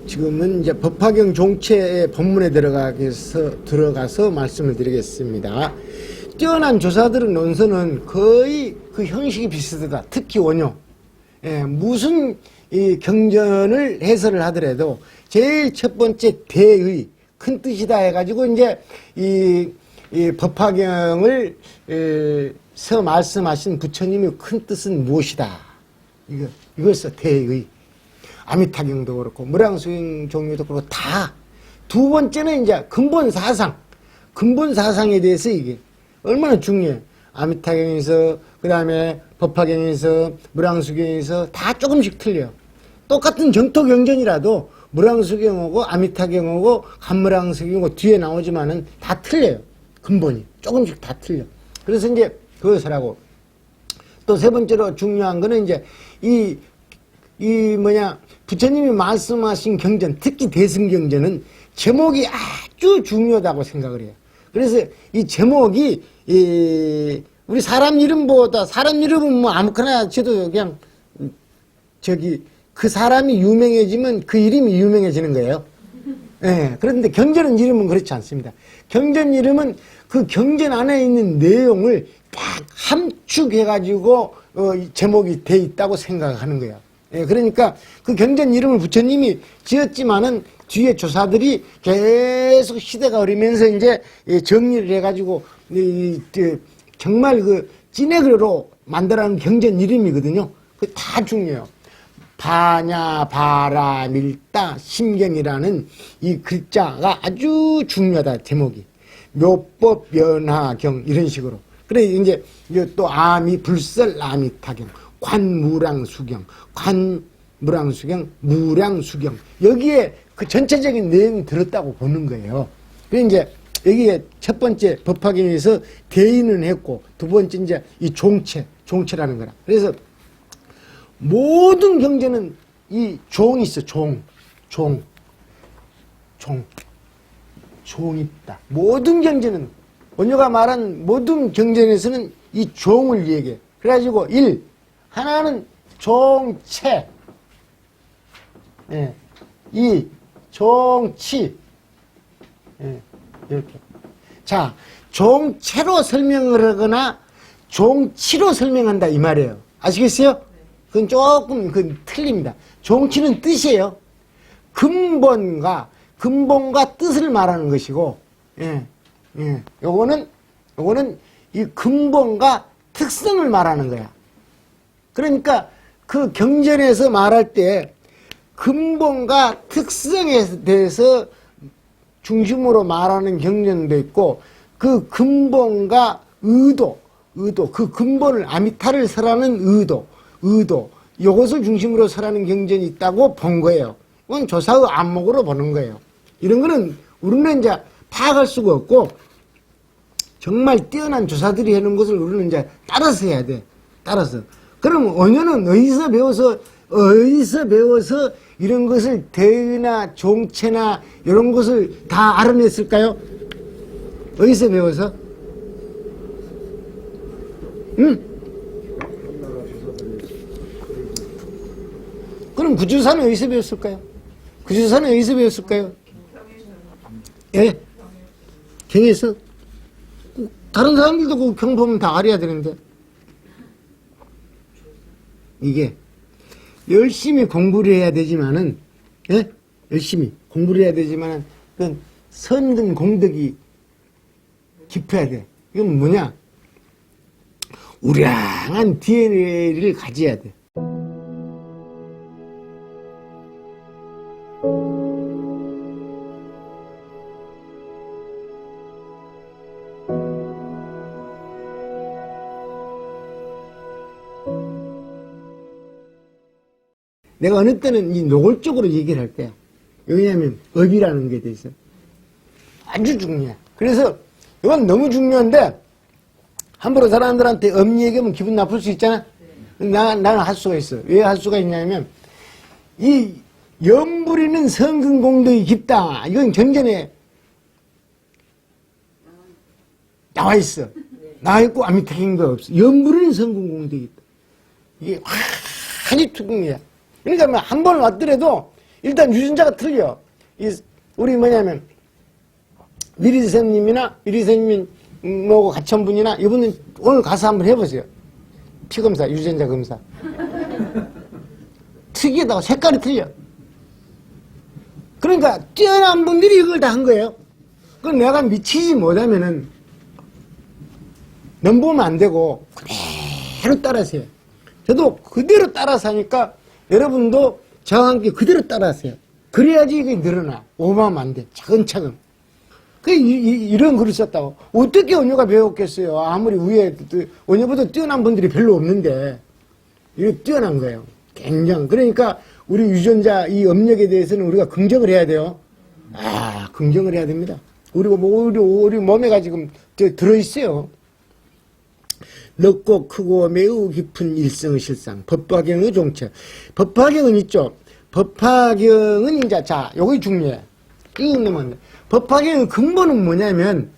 지금은 이제 법화경 종체의 본문에 들어가서 말씀을 드리겠습니다. 뛰어난 조사들의 논서는 거의 그 형식이 비슷하다. 특히 원효. 무슨 이 경전을 해설을 하더라도 제일 첫 번째 대의 큰 뜻이다 해가지고 이제 이 법화경을 서 말씀하신 부처님의 큰 뜻은 무엇이다. 이것을 대의. 아미타경도 그렇고 무량수행 종류도 그렇고 다. 두 번째는 이제 근본 사상에 대해서 이게 얼마나 중요해. 아미타경에서 그다음에 법화경에서 무량수경에서 다 조금씩 틀려. 똑같은 정토 경전이라도 무량수경하고 아미타경하고 간무량수경하고 뒤에 나오지만은 다 틀려요. 근본이 조금씩 다 틀려. 그래서 이제 그것을 하고 또 세 번째로 중요한 거는 이제 부처님이 말씀하신 경전, 특히 대승경전은 제목이 아주 중요하다고 생각을 해요. 그래서 이 제목이 우리 사람 이름보다 사람 이름은 뭐 아무거나 쳐도 그냥 그 사람이 유명해지면 그 이름이 유명해지는 거예요. 그런데 경전 이름은 그렇지 않습니다. 경전 이름은 그 경전 안에 있는 내용을 딱 함축해가지고 제목이 돼 있다고 생각하는 거예요. 그러니까 그 경전 이름을 부처님이 지었지만은 뒤에 조사들이 계속 시대가 흐르면서 이제 정리를 해가지고 정말 그 진액으로 만들어낸 경전 이름이거든요. 그 다 중요해요. 바냐, 바라, 밀다, 심경이라는 이 글자가 아주 중요하다, 제목이. 묘법, 변화경, 이런 식으로. 그래, 이제 또 불설, 아미타경, 관무량수경, 관무량수경, 무량수경. 여기에 그 전체적인 내용이 들었다고 보는 거예요. 그래, 이제 여기에 첫 번째 법화경에서 대인은 했고, 두 번째 이제 이 종체라는 거라. 그래서 모든 경전은 이 종이 있어, 종이 있다. 모든 경전은, 원효가 말한 모든 경전에서는 이 종을 얘기해. 그래가지고, 하나는 종체, 종치, 이렇게. 자, 종체로 설명을 하거나 종치로 설명한다, 이 말이에요. 아시겠어요? 그건 조금 틀립니다. 종치는 뜻이에요. 근본과 뜻을 말하는 것이고, 요거는 이 근본과 특성을 말하는 거야. 그러니까 그 경전에서 말할 때 근본과 특성에 대해서 중심으로 말하는 경전도 있고, 그 근본과 의도, 그 근본을, 아미타를 설하는 의도, 요것을 중심으로 설하는 경전이 있다고 본 거예요. 이건 조사의 안목으로 보는 거예요. 이런 거는 우리는 이제 파악할 수가 없고, 정말 뛰어난 조사들이 하는 것을 우리는 이제 따라서 해야 돼. 따라서. 그럼 원효는 어디서 배워서 이런 것을 대의나 종체나 이런 것을 다 알아냈을까요? 어디서 배워서? 그럼 구주사는 어디서 배웠을까요? 경에서? 다른 사람들도 그 경 보면 다 알아야 되는데. 이게 열심히 공부를 해야 되지만은, 열심히 공부를 해야 되지만은, 그 선근 공덕이 깊어야 돼. 이건 뭐냐? 우량한 DNA를 가져야 돼. 내가 어느 때는 이 노골적으로 얘기를 할 거야. 왜냐하면 업이라는 게 돼 있어. 아주 중요해. 그래서 이건 너무 중요한데 함부로 사람들한테 업 얘기하면 기분 나쁠 수 있잖아. 나는 할 수가 있어. 왜 할 수가 있냐면 이 염부리는 성근공덕이 깊다. 이건 경전에 나와 있어. 나와 있고 아미타경도 없어. 염부리는 성근공덕이 있다. 이게 완전히 투공이야. 그러니까 한 번 왔더라도 일단 유전자가 틀려. 우리 뭐냐면 미리선생님이나 미리선생님하고 같이 한 분이나 이분은 오늘 가서 한번 해보세요. 피검사, 유전자 검사. 특이하다고 색깔이 틀려. 그러니까 뛰어난 분들이 이걸 다 한 거예요. 그럼 내가 미치지 못하면은 넘보면 안 되고 그대로 따라하세요. 저도 그대로 따라서 하니까 여러분도 저와 함께 그대로 따라하세요. 그래야지 이게 늘어나. 오버하면 안 돼. 차근차근. 이런 글을 썼다고. 어떻게 원효가 배웠겠어요? 아무리 위에 원효보다 뛰어난 분들이 별로 없는데 이게 뛰어난 거예요. 굉장히. 그러니까 우리 유전자 이 업력에 대해서는 우리가 긍정을 해야 돼요. 긍정을 해야 됩니다. 우리 몸에가 지금 들어있어요. 넓고 크고 매우 깊은 일성실상. 법화경의 종체. 법화경은 있죠. 법화경은 이제, 자, 요게 중요해. 이놈은. 법화경의 근본은 뭐냐면,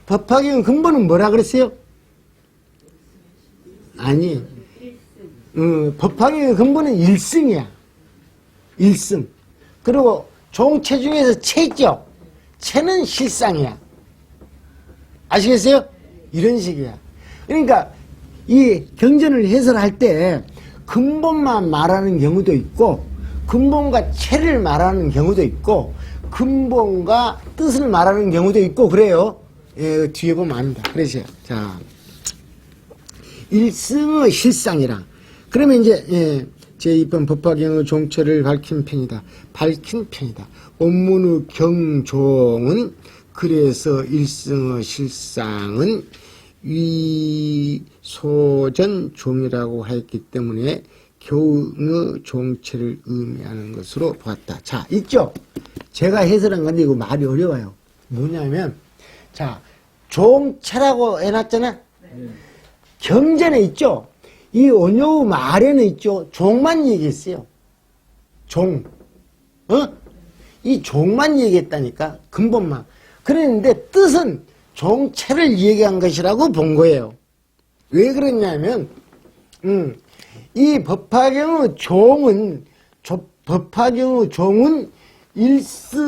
법화경의 근본은 뭐라 그랬어요? 아니. 법화경의 근본은 일승이야. 일승. 그리고 종체 중에서 체죠. 체는 실상이야. 아시겠어요? 이런 식이야. 그러니까 이 경전을 해설할 때 근본만 말하는 경우도 있고 근본과 체를 말하는 경우도 있고 근본과 뜻을 말하는 경우도 있고 그래요. 예, 뒤에 보면 압니다. 그러세요. 자, 일승의 실상이라. 그러면 이제 제2편 법화경의 종체를 밝힌 편이다. 밝힌 편이다. 원문의 경종은 그래서 일승의 실상은 위소전 종이라고 했기 때문에 교의 종체를 의미하는 것으로 보았다. 자, 있죠? 제가 해설한 건데 이거 말이 어려워요. 뭐냐면, 자, 종체라고 해놨잖아? 경전에 있죠? 이 원효의 말에는 있죠? 종만 얘기했어요. 종. 이 종만 얘기했다니까? 근본만. 그랬는데 뜻은 종체를 얘기한 것이라고 본 거예요. 왜 그랬냐면, 이 법화경의 종은, 법화경의 종은 일승의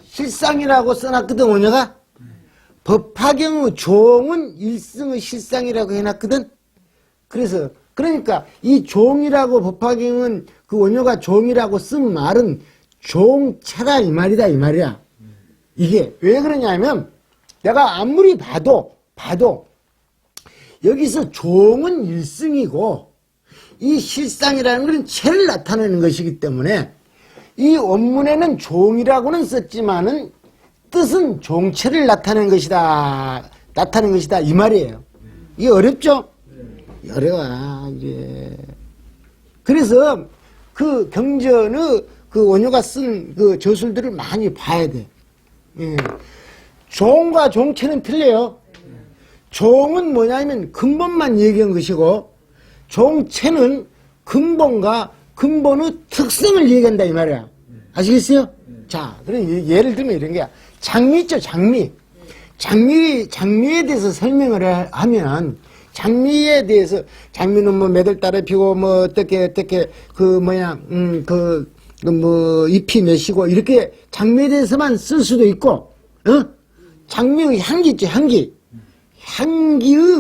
실상이라고 써놨거든, 원효가? 법화경의 종은 일승의 실상이라고 해놨거든? 그래서, 그러니까 이 종이라고 법화경은 그 원효가 종이라고 쓴 말은 종체라 이 말이다 이 말이야. 이게 왜 그러냐면 내가 아무리 봐도 여기서 종은 일승이고 이 실상이라는 것은 체를 나타내는 것이기 때문에 이 원문에는 종이라고는 썼지만은 뜻은 종체를 나타내는 것이다 이 말이에요. 이게 어렵죠? 어려워 이게. 그래서 그 경전의 그 원효가 쓴 그 저술들을 많이 봐야 돼. 예. 종과 종체는 틀려요. 종은 뭐냐면 근본만 얘기한 것이고 종체는 근본과 근본의 특성을 얘기한다 이 말이야. 아시겠어요? 자, 그럼 예를 들면 이런 게야. 장미 있죠, 장미. 장미에 대해서 설명을 하면 장미에 대해서 장미는 뭐 몇 월 달에 피고 뭐 어떻게 뭐 잎이 몇이고 이렇게 장미에 대해서만 쓸 수도 있고 장미의 향기 있죠, 향기의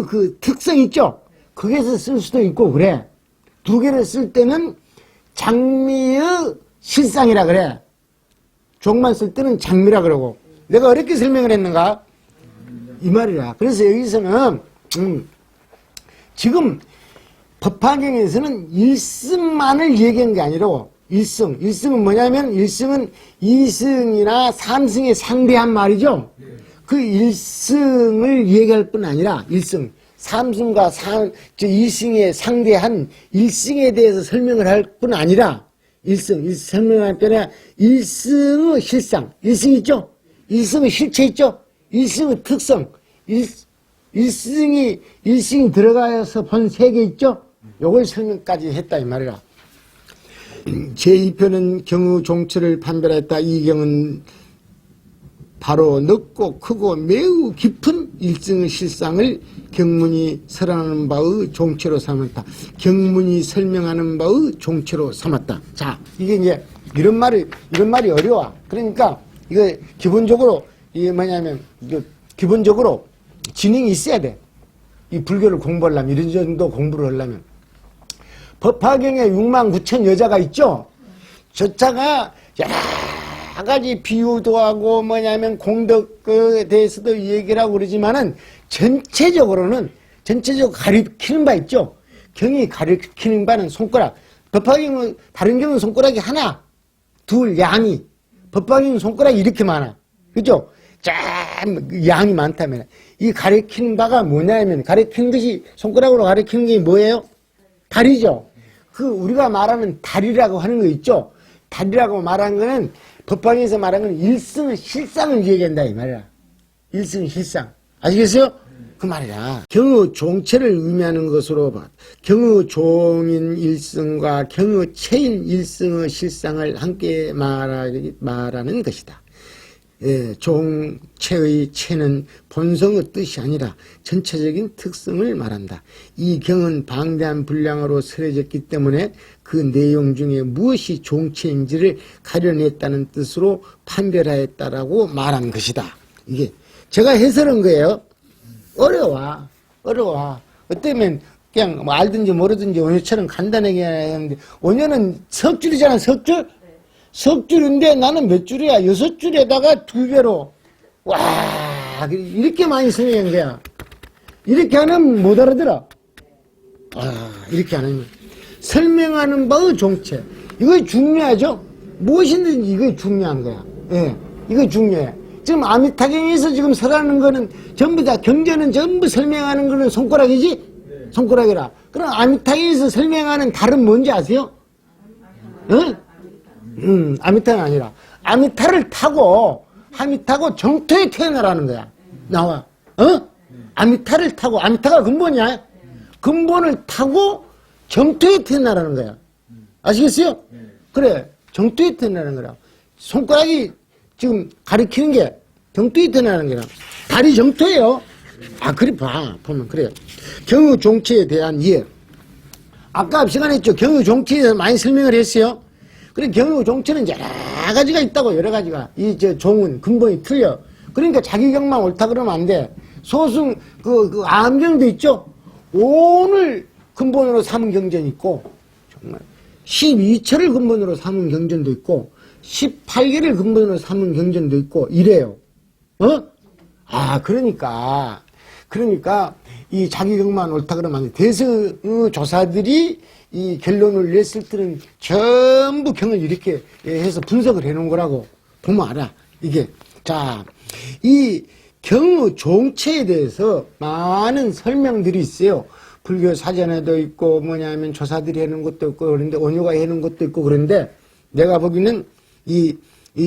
그 특성 있죠. 거기에서 쓸 수도 있고 그래. 두 개를 쓸 때는 장미의 실상이라 그래. 종만 쓸 때는 장미라 그러고. 내가 어렵게 설명을 했는가? 이 말이라. 그래서 여기서는 지금 법화경에서는 일승만을 얘기한 게 아니라 일승은 뭐냐면 일승은 이승이나 삼승에 상대한 말이죠. 그 일승을 얘기할 뿐 아니라 일승, 삼승과 이승에 상대한 일승에 대해서 설명을 할 뿐 아니라 설명할 뿐 아니라 일승의 실상, 일승 있죠? 일승의 실체 있죠? 일승의 특성, 일승이 들어가서 본 세계 있죠? 요걸 설명까지 했다 이 말이라. 제2편은 경의 종체를 판별했다. 이 경은 바로 넓고 크고 매우 깊은 일승의 실상을 경문이 설하는 바의 종체로 삼았다. 경문이 설명하는 바의 종체로 삼았다. 자, 이게 이제 이런 말이 어려워. 그러니까 이거 기본적으로 이게 뭐냐면 기본적으로 지능이 있어야 돼. 이 불교를 공부하려면, 이런 정도 공부를 하려면. 법화경에 6만 9천 여자가 있죠? 저자가 여러 가지 비유도 하고 뭐냐면 공덕에 대해서도 얘기를 하고 그러지만은 전체적으로 가리키는 바 있죠? 경이 가리키는 바는 손가락. 법화경은, 다른 경우는 손가락이 하나, 둘, 양이. 법화경은 손가락이 이렇게 많아. 그죠? 양이 많다면. 이 가리키는 바가 뭐냐면, 가리키는 것이, 손가락으로 가리키는 게 뭐예요? 다리죠. 우리가 말하는 다리라고 하는 거 있죠? 다리라고 말하는 거는, 법화경에서 말하는 건 일승의 실상을 얘기한다, 이 말이야. 일승의 실상. 아시겠어요? 그 말이야. 경의 종체를 의미하는 것으로 봐. 경의 종인 일승과 경의 체인 일승의 실상을 함께 말하는 것이다. 예, 종체의 체는 본성의 뜻이 아니라 전체적인 특성을 말한다. 이 경은 방대한 분량으로 설해졌기 때문에 그 내용 중에 무엇이 종체인지를 가려냈다는 뜻으로 판별하였다라고 말한 것이다. 이게 제가 해설한 거예요. 어려워. 어때면 그냥 뭐 알든지 모르든지 원효처럼 간단하게 하는데, 원효는 석 줄이잖아, 석 줄? 석 줄인데 나는 몇 줄이야? 6줄에다가 2배로. 와, 이렇게 많이 설명한 거야. 이렇게 하면 못 알아들어. 이렇게 하면. 설명하는 바의 종체. 이거 중요하죠? 무엇이든지 이거 중요한 거야. 예, 이거 중요해. 지금 아미타경에서 지금 설하는 거는 전부 다, 경전은 전부 설명하는 거는 손가락이지? 네. 손가락이라. 그럼 아미타경에서 설명하는 달은 뭔지 아세요? 아미타는 아니라. 아미타를 타고, 정토에 태어나라는 거야. 나와. 아미타를 타고, 아미타가 근본이야. 근본을 타고 정토에 태어나라는 거야. 아시겠어요? 그래. 정토에 태어나는 거라. 손가락이 지금 가리키는 게 정토에 태어나는 거라. 다리 정토예요. 그래, 보면 그래요. 경의 종체에 대한 이해. 아까 앞 시간에 했죠. 경의 종체에 대해서 많이 설명을 했어요. 그래, 경의 종체는 여러 가지가 있다고, 여러 가지가. 종은, 근본이 틀려. 그러니까 자기 경만 옳다 그러면 안 돼. 소승, 암경도 있죠? 오늘 근본으로 삼은 경전이 있고, 정말. 12처를 근본으로 삼은 경전도 있고, 18개를 근본으로 삼은 경전도 있고, 이래요. 그러니까, 이 자기 경만 옳다 그러면 안 돼. 대승조사들이 이 결론을 냈을 때는 전부 경을 이렇게 해서 분석을 해 놓은 거라고 보면 알아. 이게. 자, 이 경의 종체에 대해서 많은 설명들이 있어요. 불교 사전에도 있고, 뭐냐면 조사들이 해 놓은 것도 있고, 그런데 원효가 해 놓은 것도 있고, 그런데 내가 보기에는 이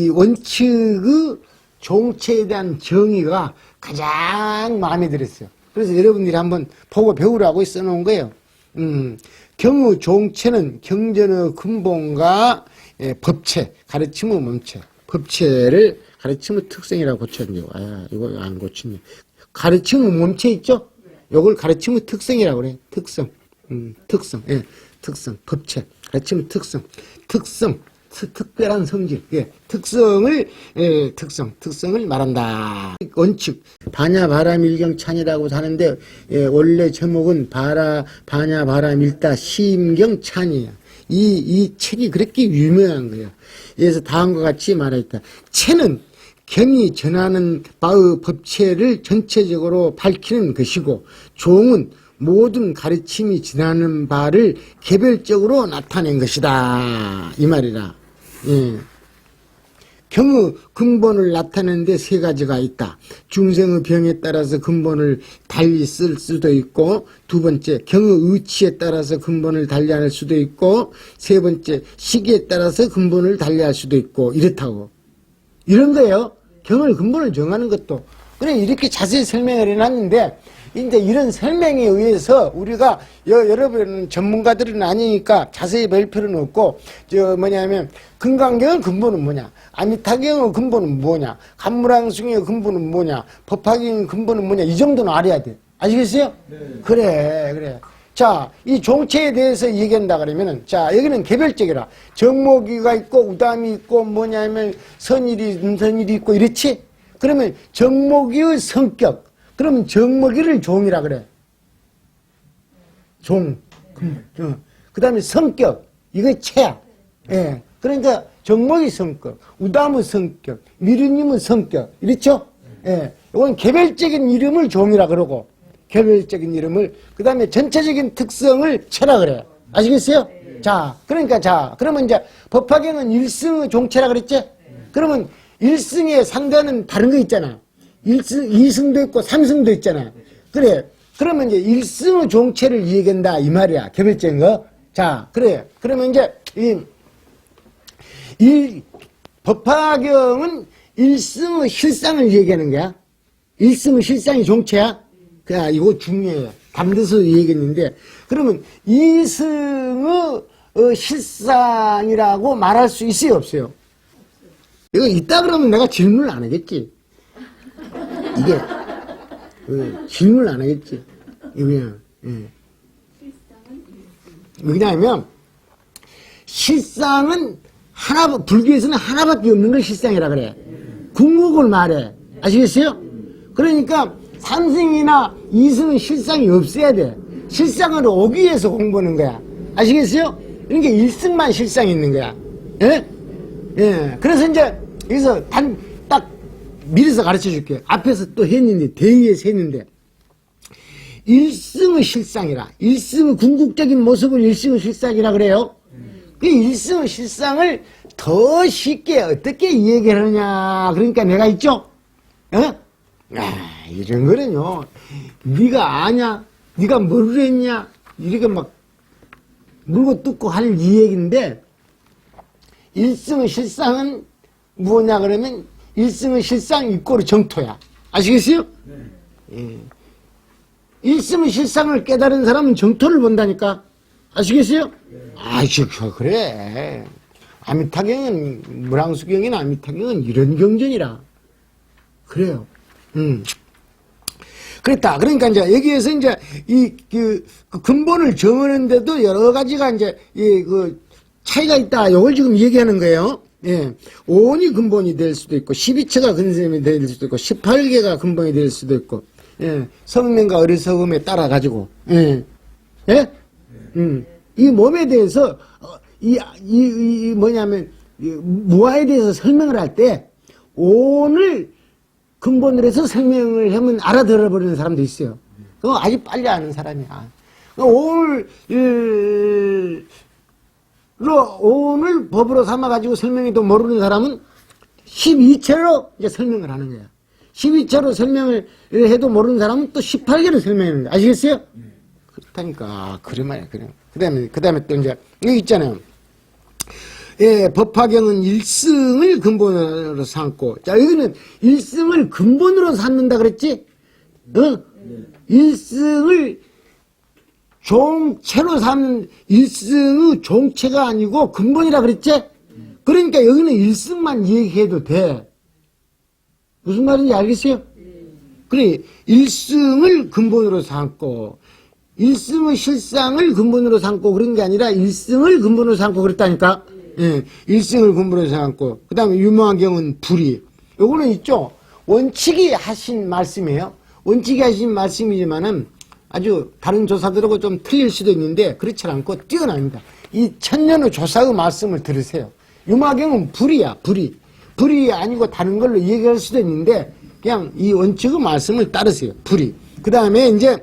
원칙의 종체에 대한 정의가 가장 마음에 들었어요. 그래서 여러분들이 한번 보고 배우라고 써놓은 거예요. 경의 종체는 경전의 근본과 법체, 가르침의 몸체, 법체를 가르침의 특성이라고 고쳤네요. 이거 안 고치네. 가르침의 몸체 있죠? 요걸 가르침의 특성이라고 그래. 특성. 예, 특성. 법체. 가르침의 특성. 특별한 성질, 특성을 말한다. 원칙, 반야바라밀경찬이라고 하는데, 원래 제목은 반야바라밀다 심경찬이에요. 이 책이 그렇게 유명한 거예요. 그래서 다음과 같이 말했다. 체는 경이 전하는 바의 법체를 전체적으로 밝히는 것이고, 종은 모든 가르침이 지나는 바를 개별적으로 나타낸 것이다. 이 말이라. 경의 근본을 나타내는데 세 가지가 있다. 중생의 병에 따라서 근본을 달리 쓸 수도 있고, 두 번째 경의 의치에 따라서 근본을 달리할 수도 있고, 세 번째 시기에 따라서 근본을 달리할 수도 있고, 이렇다고. 이런 거예요. 경의 근본을 정하는 것도. 그래, 이렇게 자세히 설명을 해놨는데, 이제 이런 설명에 의해서 우리가 여러분 전문가들은 아니니까 자세히 볼 필요는 없고 뭐냐면 금강경의 근본은 뭐냐, 아미타경의 근본은 뭐냐, 간무량숭의 근본은 뭐냐, 법화경의 근본은 뭐냐, 이 정도는 알아야 돼. 아시겠어요? 네. 그래. 자, 이 종체에 대해서 얘기한다 그러면은, 자, 여기는 개별적이라. 정목이가 있고, 우담이 있고, 뭐냐면, 선일이, 음선일이 있고, 이렇지? 그러면 정목이의 성격. 그러면 정목이를 종이라 그래. 종. 그 다음에 성격. 이거 체야. 예. 그러니까 정목의 성격, 우담의 성격, 미르님의 성격. 이렇죠? 예. 이건 개별적인 이름을 종이라 그러고, 개별적인 이름을, 그 다음에 전체적인 특성을 체라 그래요. 아시겠어요? 자, 그러면 이제 법화경은 1승의 종체라 그랬지? 그러면 1승에 상대하는 다른 거 있잖아. 1승, 2승도 있고 3승도 있잖아. 그래. 그러면 이제 1승의 종체를 얘기한다. 이 말이야. 개별적인 거. 자, 그래. 그러면 이제 법화경은 1승의 실상을 얘기하는 거야. 1승의 실상이 종체야. 이거 중요해요. 담대서 얘기했는데, 그러면 2승의 실상이라고 말할 수 있어요, 없어요? 이거 있다 그러면 내가 질문을 안 하겠지. 이게, 질문을 안 하겠지. 그냥, 왜냐하면, 실상은 불교에서는 하나밖에 없는 걸 실상이라 그래. 궁극을 말해. 아시겠어요? 그러니까, 3승이나 2승은 실상이 없어야 돼. 실상으로 오기 위해서 공부하는 거야. 아시겠어요? 그러니까 1승만 실상이 있는 거야. 예? 예. 그래서 이제, 여기서 딱 미리서 가르쳐 줄게요. 앞에서 또 했는데, 대의에서 했는데, 1승의 실상이라. 1승의 궁극적인 모습을 1승의 실상이라 그래요. 그 1승의 실상을 더 쉽게 어떻게 이야기하느냐. 그러니까 내가 있죠? 어? 이런 거는요, 네가 아냐, 네가 뭘 했냐, 이렇게 막 물고 뜯고 할 이 얘기인데, 1승의 실상은 뭐냐 그러면 1승의 실상 이꼬르 정토야. 아시겠어요? 네. 예. 1승의 실상을 깨달은 사람은 정토를 본다니까. 아시겠어요? 네. 그래. 아미타경은, 무량수경이나 아미타경은 이런 경전이라. 그래요. 그랬다. 그러니까 이제 여기에서 이제 그 근본을 정하는데도 여러 가지가 이제 차이가 있다. 이걸 지금 얘기하는 거예요. 예. 5원이 근본이 될 수도 있고, 12처가 근본이 될 수도 있고, 18개가 근본이 될 수도 있고, 예. 성명과 어리석음에 따라 가지고, 예. 예? 이 몸에 대해서, 뭐냐면, 무아에 대해서 설명을 할 때, 5원을 근본으로 해서 설명을 하면 알아들어버리는 사람도 있어요. 그거 아주 빨리 아는 사람이야. 오늘 법으로 삼아가지고 설명해도 모르는 사람은 12처로 이제 설명을 하는 거야. 12처로 설명을 해도 모르는 사람은 또 18개로 설명하는 거야. 아시겠어요? 그렇다니까. 그러면, 그 다음에 또 이제, 여기 있잖아요. 예, 법화경은 1승을 근본으로 삼고, 자, 여기는 1승을 근본으로 삼는다 그랬지? 1승을 종체로 삼는, 1승의 종체가 아니고 근본이라 그랬지? 그러니까 여기는 1승만 얘기해도 돼. 무슨 말인지 알겠어요? 그래, 1승을 근본으로 삼고, 1승의 실상을 근본으로 삼고 그런 게 아니라 1승을 근본으로 삼고 그랬다니까? 예, 1승을 근본으로 삼고, 그 다음에 유명한 경우는 불이. 요거는 있죠? 원칙이 하신 말씀이에요. 원칙이 하신 말씀이지만은 아주 다른 조사들하고 좀 틀릴 수도 있는데 그렇지 않고 뛰어납니다. 이 천년의 조사의 말씀을 들으세요. 유마경은 불이야, 불이. 불이 아니고 다른 걸로 얘기할 수도 있는데 그냥 이 원칙의 말씀을 따르세요. 불이. 그 다음에 이제,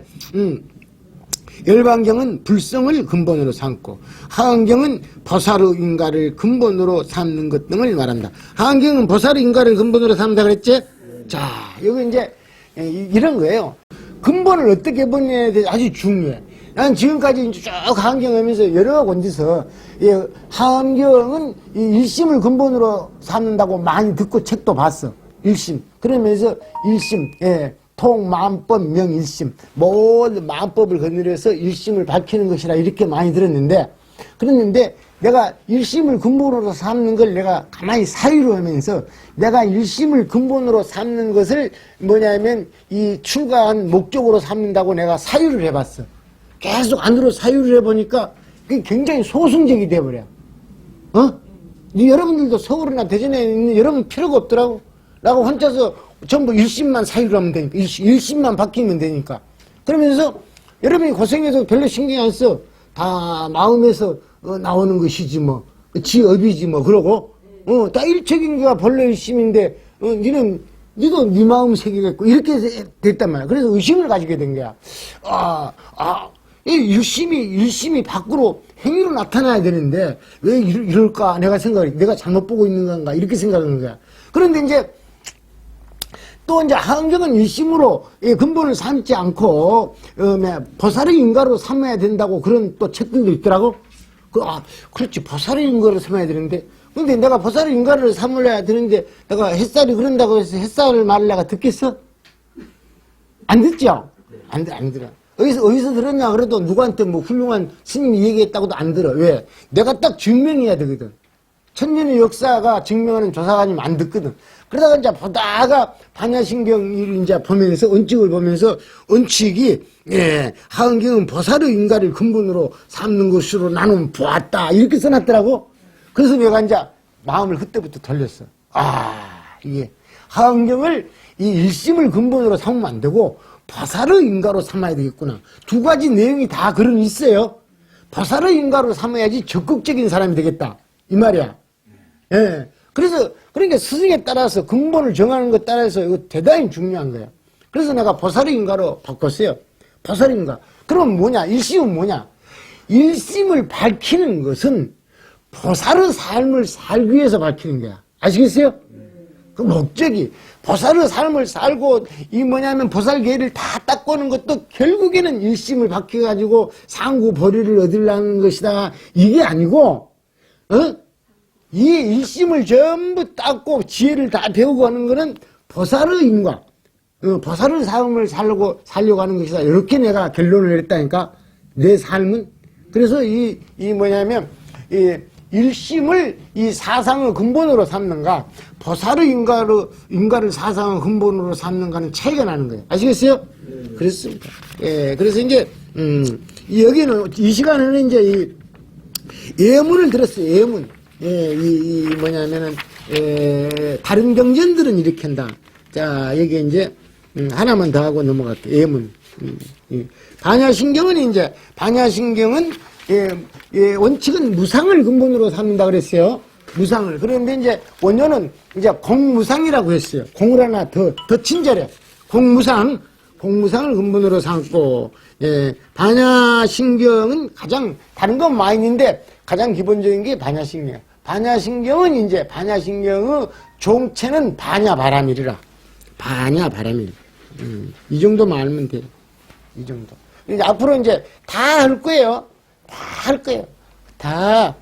열반경은 불성을 근본으로 삼고, 하한경은 보살의 인가를 근본으로 삼는 것 등을 말한다. 하한경은 보살의 인가를 근본으로 삼는다 그랬지? 자, 여기 이제 이런 거예요. 근본을 어떻게 보냐에 대해서 아주 중요해. 난 지금까지 쭉 하한경하면서 여러 군데서 하한경은 이 일심을 근본으로 삼는다고 많이 듣고 책도 봤어. 일심. 그러면서 일심, 통, 마음법, 명, 일심. 모든 마음법을 거느려서 일심을 밝히는 것이라 이렇게 많이 들었는데, 그랬는데 내가 일심을 근본으로 삼는 걸 내가 가만히 사유로 하면서 내가 일심을 근본으로 삼는 것을 뭐냐면 이 출가한 목적으로 삼는다고 내가 사유를 해봤어. 계속 안으로 사유를 해보니까 그게 굉장히 소승적이 돼버려. 여러분들도 서울이나 대전에 있는 여러분 필요가 없더라고. 라고 혼자서 전부 일심만 사유로 하면 되니까. 일심만 바뀌면 되니까. 그러면서 여러분이 고생해도 별로 신경 안 써. 다 마음에서 나오는 것이지 뭐. 지업이지 뭐. 그러고 다 일척인 게가 본래 일심인데 니도 네 마음 새기겠고 이렇게 됐단 말이야. 그래서 의심을 가지게 된 거야. 이 일심이 밖으로 행위로 나타나야 되는데 왜 이럴까 내가 잘못 보고 있는 건가 이렇게 생각하는 거야. 그런데 이제 또 이제 하은경은 일심으로 근본을 삼지 않고 보살의 인가로 삼아야 된다고 그런 또 책들도 있더라고. 그렇지, 보살의 인가로 삼아야 되는데, 근데 내가 보살의 인가를 삼으려야 되는데 내가 햇살이 그런다고 해서 햇살을 말을 내가 듣겠어? 안 듣죠? 안 들어. 어디서 들었냐 그래도 누구한테 뭐 훌륭한 스님이 얘기했다고도 안 들어. 왜? 내가 딱 증명해야 되거든. 천년의 역사가 증명하는 조사가 아니면 안 듣거든. 그러다가 이제 보다가 반야신경을 이제 보면서, 원칙을 보면서, 원칙이, 하은경은 보살의 인가를 근본으로 삼는 것으로 나는 보았다. 이렇게 써놨더라고. 그래서 내가 이제 마음을 그때부터 돌렸어. 이게, 하은경을 이 일심을 근본으로 삼으면 안 되고, 보살의 인가로 삼아야 되겠구나. 두 가지 내용이 다 그런 있어요. 보살의 인가로 삼아야지 적극적인 사람이 되겠다. 이 말이야. 예. 그러니까 스승에 따라서 근본을 정하는 것 따라서 이거 대단히 중요한 거야. 그래서 내가 보살의 인가로 바꿨어요. 보살의 인가. 그럼 뭐냐? 일심은 뭐냐? 일심을 밝히는 것은 보살의 삶을 살기 위해서 밝히는 거야. 아시겠어요? 그 목적이 보살의 삶을 살고 이 뭐냐면 보살계를 다 닦고는 것도 결국에는 일심을 밝혀가지고 상구 보리를 얻으려는 것이다. 이게 아니고 이 일심을 전부 닦고 지혜를 다 배우고 하는 거는 보살의 인과, 보살의 삶을 살려고 하는 것이다. 이렇게 내가 결론을 했다니까. 내 삶은. 그래서 이 뭐냐면, 일심을 이 사상의 근본으로 삼는가, 보살의 인가를 사상의 근본으로 삼는가는 차이가 나는 거예요. 아시겠어요? 그렇습니다. 그래서 이제, 여기는, 이 시간에는 이제 이 예문을 들었어요. 예문. 뭐냐면은, 다른 경전들은 이렇게 한다. 자, 여기 이제, 하나만 더 하고 넘어갈게요. 예문. 반야신경은, 원칙은 무상을 근본으로 삼는다 그랬어요. 무상을. 그런데 이제, 원효는 이제 공무상이라고 했어요. 공을 하나 더 친절해. 공무상을 근본으로 삼고, 반야신경은 가장, 다른 건 많이 있는데, 가장 기본적인 게 반야신경. 반야신경은 이제 반야신경의 종체는 반야바람이라. 반야바람이. 이 정도만 알면 돼. 이 정도. 이제 앞으로 이제 다 할 거예요. 다 할 거예요. 다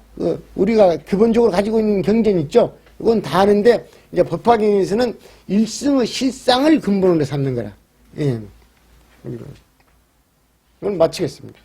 우리가 기본적으로 가지고 있는 경전 있죠. 이건 다 하는데 이제 법화경에서는 일승의 실상을 근본으로 삼는 거라. 이건 마치겠습니다.